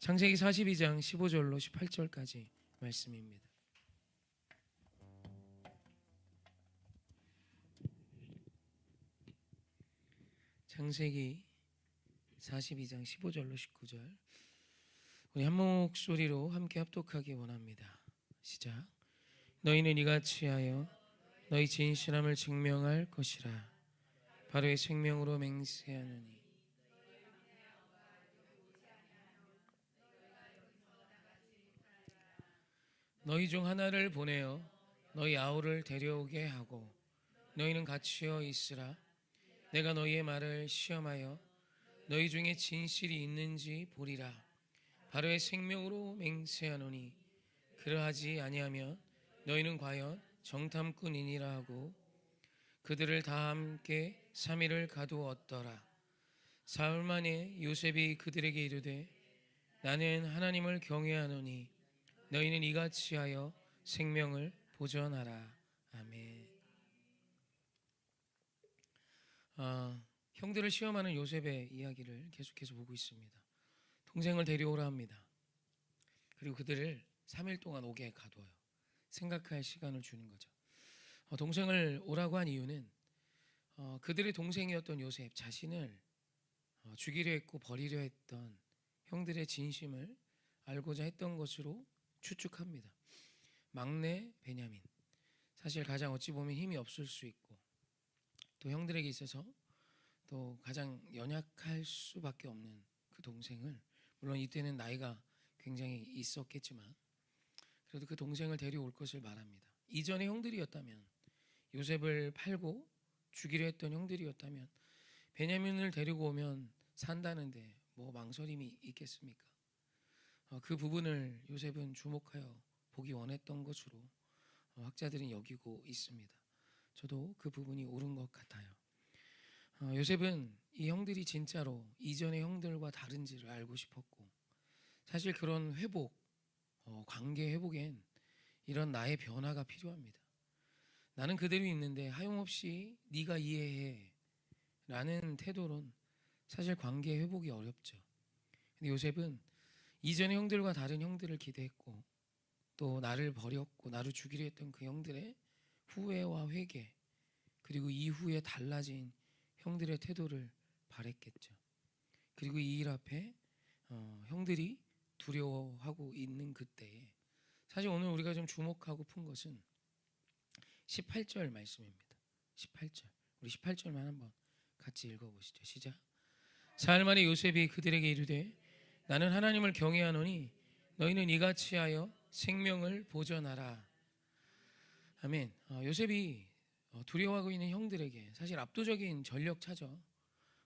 창세기 42장 15절로 18절까지 말씀입니다. 창세기 42장 15절로 19절, 우리 한 목소리로 함께 합독하기 원합니다. 시작. 너희는 이같이 하여 너희 진실함을 증명할 것이라. 바로의 생명으로 맹세하노니. 너희 중 하나를 보내어 너희 아우를 데려오게 하고 너희는 갇혀 있으라. 내가 너희의 말을 시험하여 너희 중에 진실이 있는지 보리라. 바로의 생명으로 맹세하노니 그러하지 아니하면 너희는 과연 정탐꾼이니라 하고 그들을 다 함께 3일을 가두었더라. 사흘 만에 요셉이 그들에게 이르되 나는 하나님을 경외하노니 너희는 이같이 하여 생명을 보존하라. 아멘. 형들을 시험하는 요셉의 이야기를 계속해서 보고 있습니다. 동생을 데려오라 합니다. 그리고 그들을 3일 동안 오게 가둬요. 생각할 시간을 주는 거죠. 동생을 오라고 한 이유는 그들의 동생이었던 요셉 자신을 죽이려 했고 버리려 했던 형들의 진심을 알고자 했던 것으로 추측합니다. 막내 베냐민, 사실 가장 어찌 보면 힘이 없을 수 있고 또 형들에게 있어서 또 가장 연약할 수밖에 없는 그 동생을, 물론 이때는 나이가 굉장히 있었겠지만 그래도 그 동생을 데려올 것을 말합니다. 이전의 형들이었다면, 요셉을 팔고 죽이려 했던 형들이었다면 베냐민을 데리고 오면 산다는데 뭐 망설임이 있겠습니까? 그 부분을 요셉은 주목하여 보기 원했던 것으로 학자들은 여기고 있습니다. 저도 그 부분이 옳은 것 같아요. 요셉은 이 형들이 진짜로 이전의 형들과 다른지를 알고 싶었고, 사실 그런 회복, 관계 회복엔 이런 나의 변화가 필요합니다. 나는 그대로 있는데 하염없이 네가 이해해 라는 태도론 사실 관계 회복이 어렵죠. 근데 요셉은 이전의 형들과 다른 형들을 기대했고 또 나를 버렸고 나를 죽이려 했던 그 형들의 후회와 회개, 그리고 이후에 달라진 형들의 태도를 바랬겠죠. 그리고 이 일 앞에 형들이 두려워하고 있는 그때에 사실 오늘 우리가 좀 주목하고 푼 것은 18절 말씀입니다. 18절, 우리 18절만 한번 같이 읽어보시죠. 시작. 사흘 만에 요셉이 그들에게 이르되 나는 하나님을 경외하노니 너희는 이같이 하여 생명을 보존하라. 아멘. 요셉이 두려워하고 있는 형들에게 사실 압도적인 전력차죠.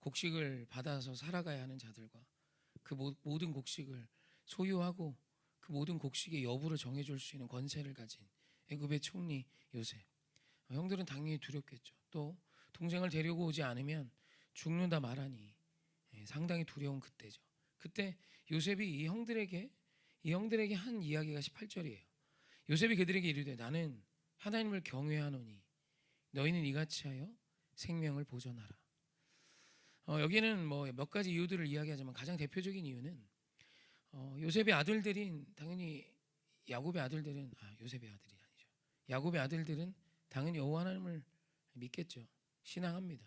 곡식을 받아서 살아가야 하는 자들과 그 모든 곡식을 소유하고 그 모든 곡식의 여부를 정해줄 수 있는 권세를 가진 애굽의 총리 요셉. 형들은 당연히 두렵겠죠. 또 동생을 데리고 오지 않으면 죽는다 말하니 상당히 두려운 그때죠. 그때 요셉이 이 형들에게 한 이야기가 18절이에요. 요셉이 그들에게 이르되 나는 하나님을 경외하노니 너희는 이같이 하여 생명을 보존하라. 여기는 뭐 몇 가지 이유들을 이야기하지만 가장 대표적인 이유는 요셉의 아들들인, 당연히 야곱의 아들들은 요셉의 아들이 아니죠. 야곱의 아들들은 당연히 여호와 하나님을 믿겠죠. 신앙합니다.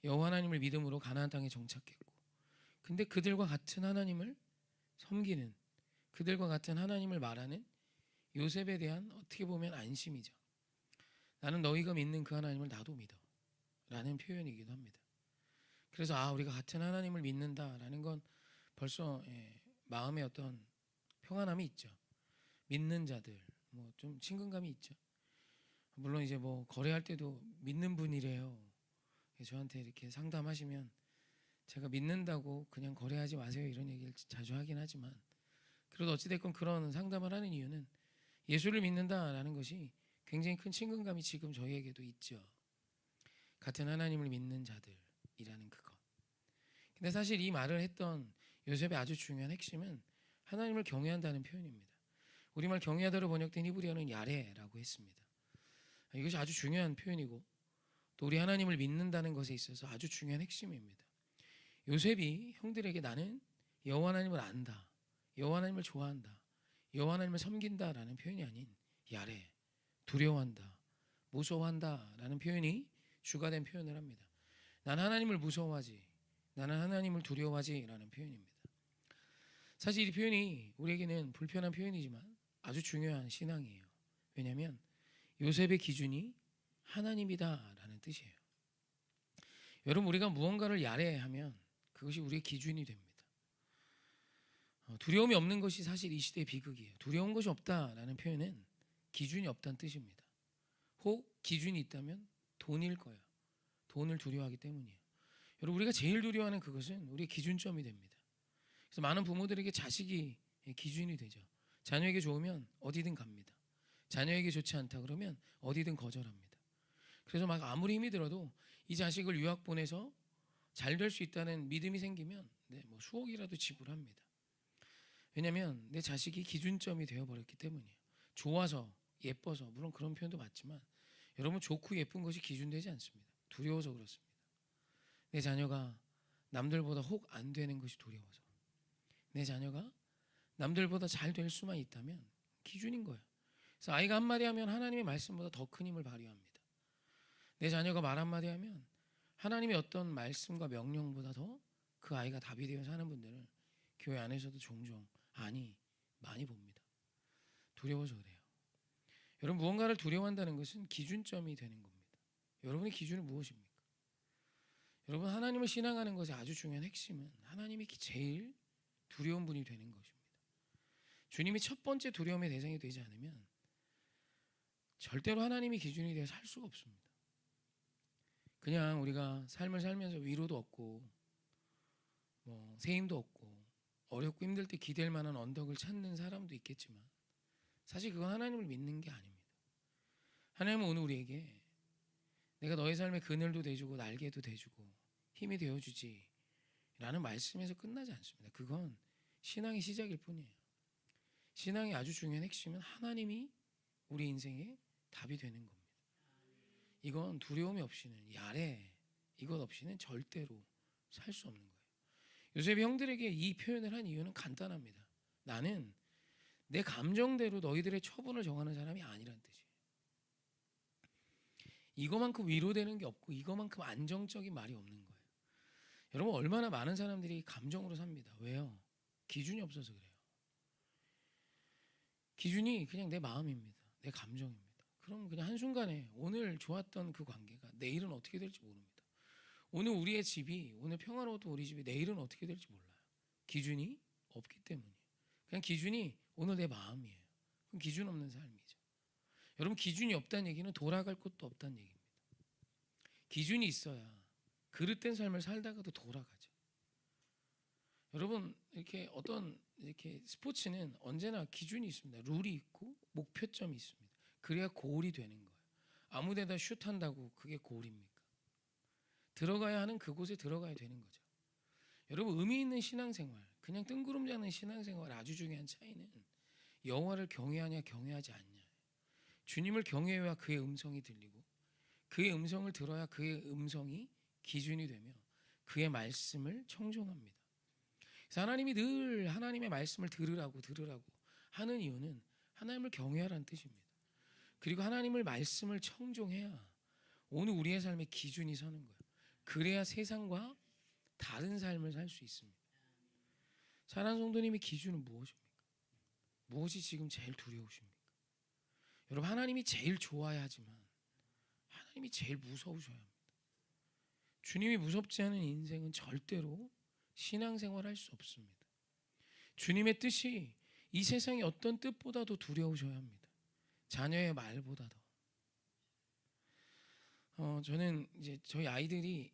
여호와 하나님을 믿음으로 가나안 땅에 정착했고, 근데 그들과 같은 하나님을 섬기는, 그들과 같은 하나님을 말하는 요셉에 대한 어떻게 보면 안심이죠. 나는 너희가 믿는 그 하나님을 나도 믿어 라는 표현이기도 합니다. 그래서 우리가 같은 하나님을 믿는다라는 건 벌써 마음에 어떤 평안함이 있죠. 믿는 자들 뭐 좀 친근감이 있죠. 물론 이제 뭐 거래할 때도 믿는 분이래요. 저한테 이렇게 상담하시면 제가 믿는다고 그냥 거래하지 마세요 이런 얘기를 자주 하긴 하지만, 그래도 어찌됐건 그런 상담을 하는 이유는 예수를 믿는다라는 것이 굉장히 큰 친근감이 지금 저희에게도 있죠. 같은 하나님을 믿는 자들이라는 그것. 근데 사실 이 말을 했던 요셉의 아주 중요한 핵심은 하나님을 경외한다는 표현입니다. 우리말 경외하다로 번역된 히브리어는 야레라고 했습니다. 이것이 아주 중요한 표현이고 또 우리 하나님을 믿는다는 것에 있어서 아주 중요한 핵심입니다. 요셉이 형들에게 나는 여호와 하나님을 안다, 여호와 하나님을 좋아한다, 여호와 하나님을 섬긴다라는 표현이 아닌 야레, 두려워한다, 무서워한다라는 표현이 주가 된 표현을 합니다. 나는 하나님을 무서워하지, 나는 하나님을 두려워하지라는 표현입니다. 사실 이 표현이 우리에게는 불편한 표현이지만 아주 중요한 신앙이에요. 왜냐하면 요셉의 기준이 하나님이다라는 뜻이에요. 여러분, 우리가 무언가를 야래하면 그것이 우리의 기준이 됩니다. 두려움이 없는 것이 사실 이 시대의 비극이에요. 두려운 것이 없다라는 표현은 기준이 없다는 뜻입니다. 혹 기준이 있다면 돈일 거예요. 돈을 두려워하기 때문이에요. 여러분, 우리가 제일 두려워하는 그것은 우리의 기준점이 됩니다. 그래서 많은 부모들에게 자식이 기준이 되죠. 자녀에게 좋으면 어디든 갑니다. 자녀에게 좋지 않다 그러면 어디든 거절합니다. 그래서 막 아무리 힘이 들어도 이 자식을 유학 보내서 잘 될 수 있다는 믿음이 생기면 뭐 수억이라도 지불합니다. 왜냐하면 내 자식이 기준점이 되어버렸기 때문이에요. 좋아서, 예뻐서, 물론 그런 표현도 맞지만 여러분, 좋고 예쁜 것이 기준되지 않습니다. 두려워서 그렇습니다. 내 자녀가 남들보다 혹 안 되는 것이 두려워서, 내 자녀가 남들보다 잘 될 수만 있다면 기준인 거예요. 그래서 아이가 한마디 하면 하나님의 말씀보다 더 큰 힘을 발휘합니다. 내 자녀가 말 한마디 하면 하나님의 어떤 말씀과 명령보다 더 그 아이가 답이 되어 사는 분들을 교회 안에서도 종종 많이 봅니다. 두려워서 그래요. 여러분, 무언가를 두려워한다는 것은 기준점이 되는 겁니다. 여러분의 기준은 무엇입니까? 여러분, 하나님을 신앙하는 것의 아주 중요한 핵심은 하나님이 제일 두려운 분이 되는 것입니다. 주님이 첫 번째 두려움의 대상이 되지 않으면 절대로 하나님이 기준이 되어 살 수가 없습니다. 그냥 우리가 삶을 살면서 위로도 없고 새 힘도 없고 어렵고 힘들 때 기댈 만한 언덕을 찾는 사람도 있겠지만 사실 그건 하나님을 믿는 게 아닙니다. 하나님은 오늘 우리에게 내가 너의 삶에 그늘도 돼주고 날개도 돼주고 힘이 되어주지 라는 말씀에서 끝나지 않습니다. 그건 신앙의 시작일 뿐이에요. 신앙의 아주 중요한 핵심은 하나님이 우리 인생의 답이 되는 겁니다. 이건 두려움이 없이는, 야래 이것 없이는 절대로 살 수 없는 거예요. 요셉이 형들에게 이 표현을 한 이유는 간단합니다. 나는 내 감정대로 너희들의 처분을 정하는 사람이 아니란 뜻이에요. 이거만큼 위로되는 게 없고 이거만큼 안정적인 말이 없는 거예요. 여러분, 얼마나 많은 사람들이 감정으로 삽니다. 왜요? 기준이 없어서 그래요. 기준이 그냥 내 마음입니다. 내 감정입니다. 그럼 그냥 한순간에 오늘 좋았던 그 관계가 내일은 어떻게 될지 모릅니다. 오늘 우리의 집이, 오늘 평화로웠던 우리 집이 내일은 어떻게 될지 몰라요. 기준이 없기 때문이에요. 그냥 기준이 오늘 내 마음이에요. 그럼 기준 없는 삶이죠. 여러분, 기준이 없다는 얘기는 돌아갈 곳도 없다는 얘기입니다. 기준이 있어야 그릇된 삶을 살다가도 돌아가죠. 여러분, 이렇게 스포츠는 언제나 기준이 있습니다. 룰이 있고 목표점이 있습니다. 그래야 골이 되는 거예요. 아무데나 슛한다고 그게 골입니까? 들어가야 하는 그곳에 들어가야 되는 거죠. 여러분, 의미 있는 신앙생활, 그냥 뜬구름 잡는 신앙생활 아주 중요한 차이는 여호와를 경외하냐 경외하지 않냐. 주님을 경외해야 그의 음성이 들리고 그의 음성을 들어야 그의 음성이 기준이 되며 그의 말씀을 청종합니다. 그래서 하나님이 늘 하나님의 말씀을 들으라고 하는 이유는 하나님을 경외하라는 뜻입니다. 그리고 하나님의 말씀을 청종해야 오늘 우리의 삶의 기준이 서는 거예요. 그래야 세상과 다른 삶을 살 수 있습니다. 사랑하는 성도님의 기준은 무엇입니까? 무엇이 지금 제일 두려우십니까? 여러분, 하나님이 제일 좋아야 하지만 하나님이 제일 무서우셔야 합니다. 주님이 무섭지 않은 인생은 절대로 신앙생활 할 수 없습니다. 주님의 뜻이 이 세상의 어떤 뜻보다도 두려우셔야 합니다. 자녀의 말보다도. 저는 이제 저희 아이들이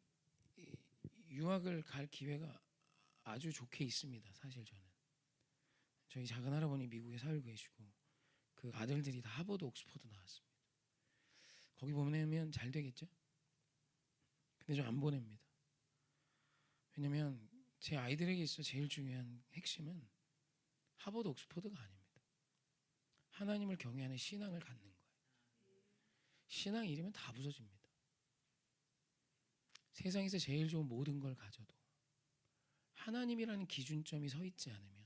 유학을 갈 기회가 아주 좋게 있습니다. 사실 저희 작은 할아버니 미국에 살고 계시고 그 아들들이 다 하버드, 옥스퍼드 나왔습니다. 거기 보내면 잘 되겠죠? 근데 저 안 보냅니다. 왜냐면 제 아이들에게 있어 제일 중요한 핵심은 하버드, 옥스퍼드가 아닙니다. 하나님을 경외하는 신앙을 갖는 거예요. 신앙 잃으면 다 부서집니다. 세상에서 제일 좋은 모든 걸 가져도 하나님이라는 기준점이 서 있지 않으면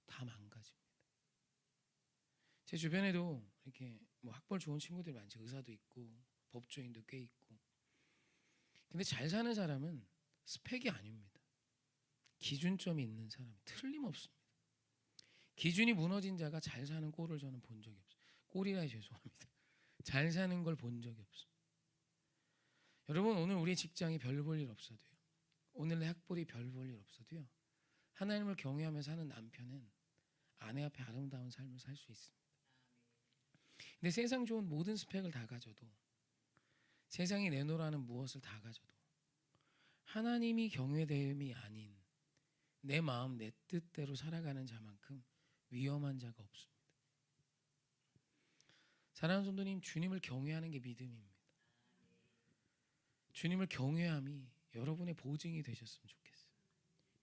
다 망가집니다. 제 주변에도 이렇게 뭐 학벌 좋은 친구들이 많죠. 의사도 있고 법조인도 꽤 있고. 근데 잘 사는 사람은 스펙이 아닙니다. 기준점이 있는 사람이 틀림없습니다. 기준이 무너진 자가 잘 사는 꼴을 저는 본 적이 없어요. 꼴이라 죄송합니다. 잘 사는 걸 본 적이 없어요. 여러분, 오늘 우리 직장이 별 볼 일 없어도요, 오늘 내 학벌이 별 볼 일 없어도요, 하나님을 경외하며 사는 남편은 아내 앞에 아름다운 삶을 살 수 있습니다. 근데 세상 좋은 모든 스펙을 다 가져도, 세상이 내놓으라는 무엇을 다 가져도 하나님이 경외됨이 아닌 내 마음 내 뜻대로 살아가는 자만큼 위험한 자가 없습니다. 사랑하는 성도님, 주님을 경외하는 게 믿음입니다. 주님을 경외함이 여러분의 보증이 되셨으면 좋겠어요.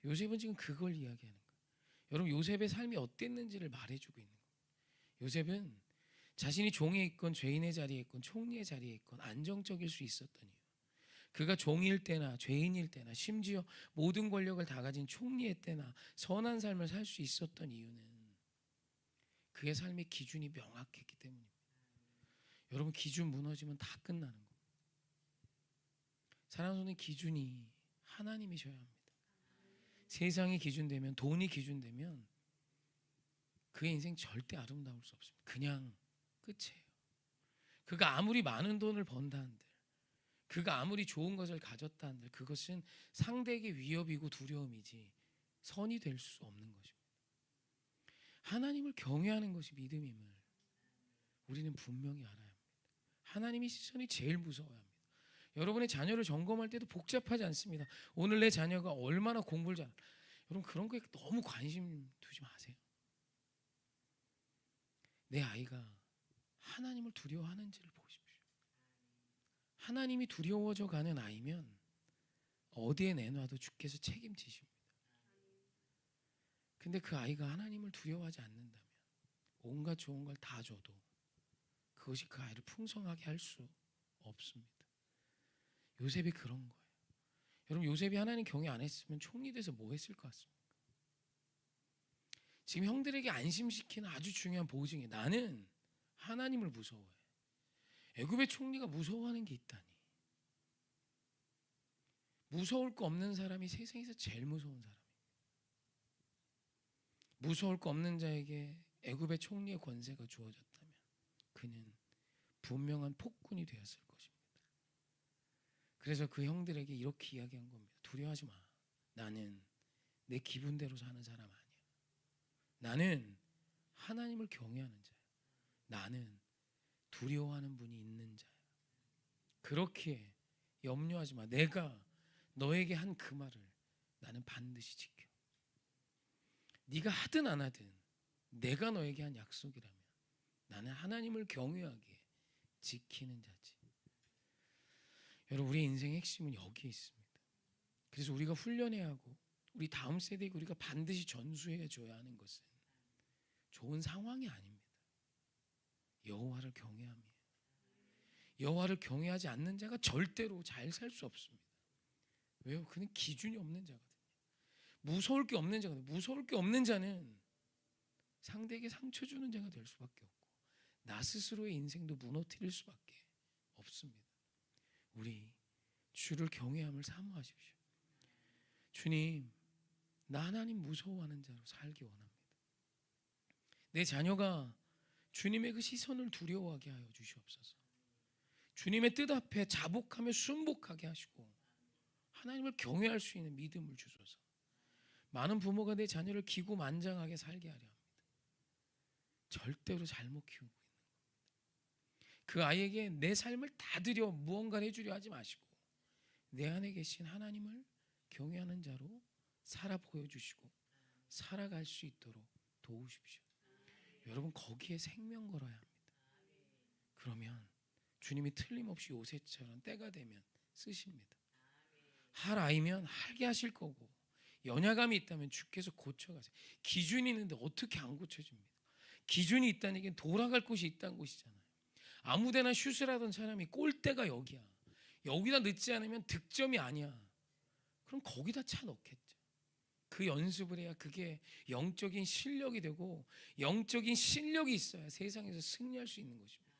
요셉은 지금 그걸 이야기하는 거예요. 여러분, 요셉의 삶이 어땠는지를 말해주고 있는 거예요. 요셉은 자신이 종에 있건 죄인의 자리에 있건 총리의 자리에 있건 안정적일 수 있었던 이유, 그가 종일 때나 죄인일 때나 심지어 모든 권력을 다 가진 총리의 때나 선한 삶을 살 수 있었던 이유는 그의 삶의 기준이 명확했기 때문입니다. 여러분, 기준 무너지면 다 끝나는 거예요. 사랑하는 성도님, 기준이 하나님이셔야 합니다. 세상이 기준되면, 돈이 기준되면 그의 인생 절대 아름다울 수 없습니다. 그냥 끝이에요. 그가 아무리 많은 돈을 번다 한들, 그가 아무리 좋은 것을 가졌다 한들, 그것은 상대에게 위협이고 두려움이지 선이 될 수 없는 것입니다. 하나님을 경외하는 것이 믿음임을 우리는 분명히 알아야 합니다. 하나님의 시선이 제일 무서워야 합니다. 여러분의 자녀를 점검할 때도 복잡하지 않습니다. 오늘 내 자녀가 얼마나 공부를 잘, 여러분 그런 거에 너무 관심 두지 마세요. 내 아이가 하나님을 두려워하는지를 보십시오. 하나님이 두려워져 가는 아이면 어디에 내놔도 주께서 책임지십니다. 근데 그 아이가 하나님을 두려워하지 않는다면 온갖 좋은 걸 다 줘도 그것이 그 아이를 풍성하게 할 수 없습니다. 요셉이 그런 거예요. 여러분, 요셉이 하나님 경외 안 했으면 총리 돼서 뭐 했을 것 같습니까? 지금 형들에게 안심시키는 아주 중요한 보증이, 나는 하나님을 무서워해. 애굽의 총리가 무서워하는 게 있다니. 무서울 거 없는 사람이 세상에서 제일 무서운 사람입니다. 무서울 거 없는 자에게 애굽의 총리의 권세가 주어졌다면 그는 분명한 폭군이 되었을 것입니다. 그래서 그 형들에게 이렇게 이야기한 겁니다. 두려워하지 마. 나는 내 기분대로 사는 사람 아니야. 나는 하나님을 경외하는 자야. 나는 두려워하는 분이 있는 자야. 그렇게 염려하지 마. 내가 너에게 한 그 말을 나는 반드시 지켜. 네가 하든 안 하든 내가 너에게 한 약속이라면 나는 하나님을 경외하게 지키는 자지. 여러분, 우리 인생의 핵심은 여기에 있습니다. 그래서 우리가 훈련해야 하고 우리 다음 세대에게 우리가 반드시 전수해 줘야 하는 것은 좋은 상황이 아닙니다. 여호와를 경외함이에요. 여호와를 경외하지 않는 자가 절대로 잘 살 수 없습니다. 왜요? 그는 기준이 없는 자거든요. 무서울 게 없는 자거든요. 무서울 게 없는 자는 상대에게 상처 주는 자가 될 수밖에 없고 나 스스로의 인생도 무너뜨릴 수밖에 없습니다. 우리 주를 경외함을 사모하십시오. 주님, 나 하나님 무서워하는 자로 살기 원합니다. 내 자녀가 주님의 그 시선을 두려워하게 하여 주시옵소서. 주님의 뜻 앞에 자복하며 순복하게 하시고 하나님을 경외할 수 있는 믿음을 주소서. 많은 부모가 내 자녀를 기구만장하게 살게 하려 합니다. 절대로 잘못 키우고 있는 겁니다. 그 아이에게 내 삶을 다 드려 무언가를 해주려 하지 마시고 내 안에 계신 하나님을 경외하는 자로 살아 보여주시고 살아갈 수 있도록 도우십시오. 여러분, 거기에 생명 걸어야 합니다. 그러면 주님이 틀림없이 요셉처럼 때가 되면 쓰십니다. 할 아이면 하게 하실 거고 연약함이 있다면 주께서 고쳐가세요. 기준이 있는데 어떻게 안 고쳐집니까? 기준이 있다는 얘기는 돌아갈 곳이 있다는 것이잖아요. 아무데나 슛을 하던 사람이 골대가 여기야. 여기다 넣지 않으면 득점이 아니야. 그럼 거기다 차 넣겠죠. 그 연습을 해야 그게 영적인 실력이 되고, 영적인 실력이 있어야 세상에서 승리할 수 있는 것입니다.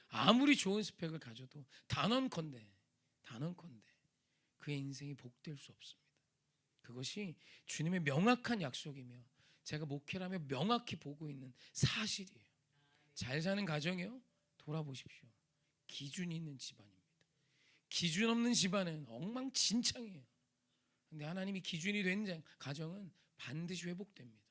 아무리 좋은 스펙을 가져도 단언컨대 그의 인생이 복될 수 없습니다. 그것이 주님의 명확한 약속이며 제가 목회라며 명확히 보고 있는 사실이에요. 잘 사는 가정이요, 돌아보십시오. 기준이 있는 집안입니다. 기준 없는 집안은 엉망진창이에요. 근데 하나님이 기준이 된 가정은 반드시 회복됩니다.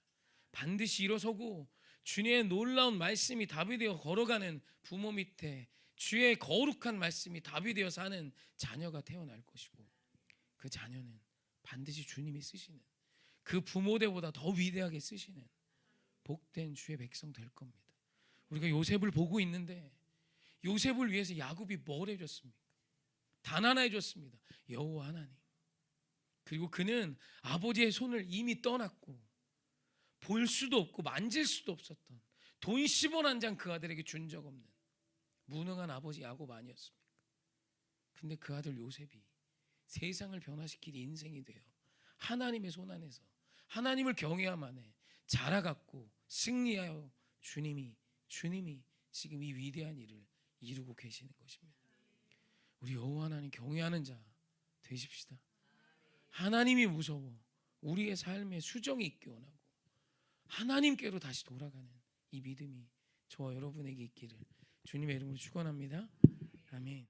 반드시 일어서고 주님의 놀라운 말씀이 답이 되어 걸어가는 부모 밑에 주의 거룩한 말씀이 답이 되어 사는 자녀가 태어날 것이고, 그 자녀는 반드시 주님이 쓰시는, 그 부모대보다 더 위대하게 쓰시는 복된 주의 백성 될 겁니다. 우리가 요셉을 보고 있는데 요셉을 위해서 야곱이 뭘 해줬습니까? 단 하나 해줬습니다. 여호와 하나님. 그리고 그는 아버지의 손을 이미 떠났고 볼 수도 없고 만질 수도 없었던 돈 10원 한 장 그 아들에게 준 적 없는 무능한 아버지 야곱 아니었습니까? 근데 그 아들 요셉이 세상을 변화시킬 인생이 되어 하나님의 손 안에서 하나님을 경외함 안에 자라갔고 승리하여 주님이 지금 이 위대한 일을 이루고 계시는 것입니다. 우리 여호와 하나님 경외하는 자 되십시다. 하나님이 무서워 우리의 삶에 수정이 있기 원하고 하나님께로 다시 돌아가는 이 믿음이 저와 여러분에게 있기를 주님의 이름으로 축원합니다. 아멘.